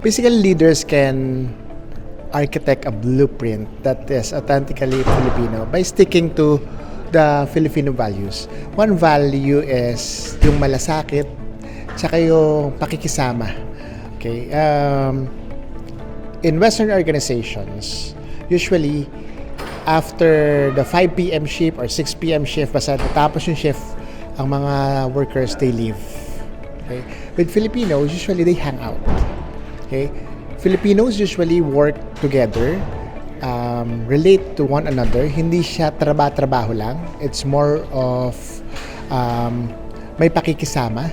Basically, leaders can architect a blueprint that is authentically Filipino by sticking to the Filipino values. One value is yung malasakit, tsaka yung pakikisama. Okay? In Western organizations, usually, after the 5 p.m. shift or 6 p.m. shift, basta natapos yung shift, ang mga workers, they leave. Okay? With Filipinos, usually they hang out. Okay? Filipinos usually work together, relate to one another. Hindi siya trabaho lang. It's more of may pakikisama.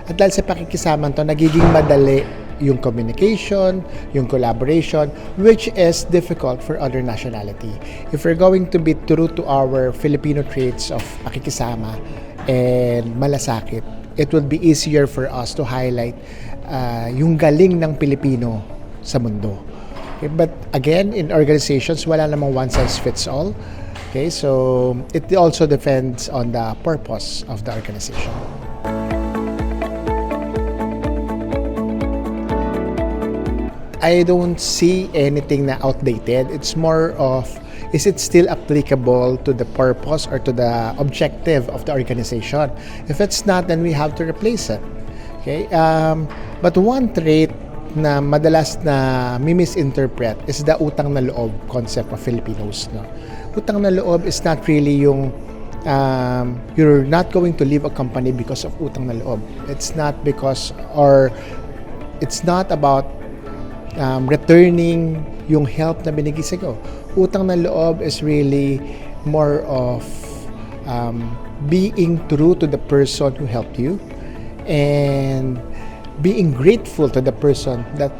At dahil sa pakikisama to, nagiging madali yung communication, yung collaboration, which is difficult for other nationality. If we're going to be true to our Filipino traits of pakikisama and malasakit, it would be easier for us to highlight yung galing ng Pilipino sa mundo. Okay, but again, in organizations, wala namang one size fits all. Okay, so it also depends on the purpose of the organization. I don't see anything na outdated. It's more of, is it still applicable to the purpose or to the objective of the organization? If it's not, then we have to replace it. Okay? But one trait na madalas na misinterpret is the utang na loob concept of Filipinos. No? Utang na loob is not really yung you're not going to leave a company because of utang na loob. It's not because, or it's not about returning yung help na binigay sa'yo. Utang na loob is really more of being true to the person who helped you and being grateful to the person that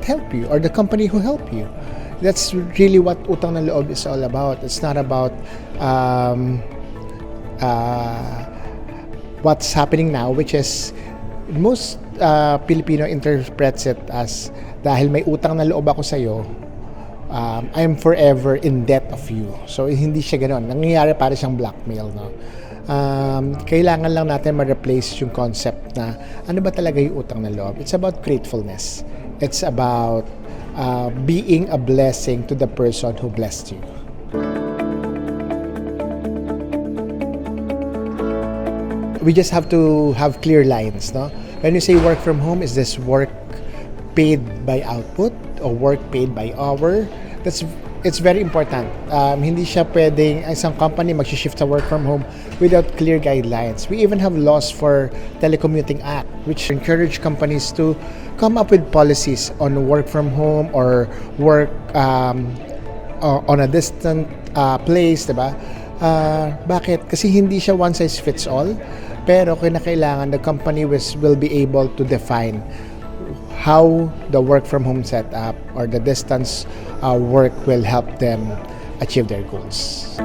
helped you or the company who helped you. That's really what utang na loob is all about. It's not about what's happening now, which is most Filipino interprets it as dahil may utang na loob ako sa'yo, I'm forever in debt of you. So, hindi siya ganoon. Nangyayari para siyang blackmail. No? Kailangan lang natin ma-replace yung concept na ano ba talaga yung utang na loob. It's about gratefulness. It's about being a blessing to the person who blessed you. We just have to have clear lines. No? When you say work from home, is this work paid by output or work paid by hour? It's very important. Hindi siya pwedeng isang company mag-shift sa work from home without clear guidelines. We even have laws for Telecommuting Act, which encourage companies to come up with policies on work from home or work on a distant place, diba? Bakit? Kasi hindi siya one size fits all. Pero kinakailangan the company will be able to define how the work from home setup or the distance work will help them achieve their goals.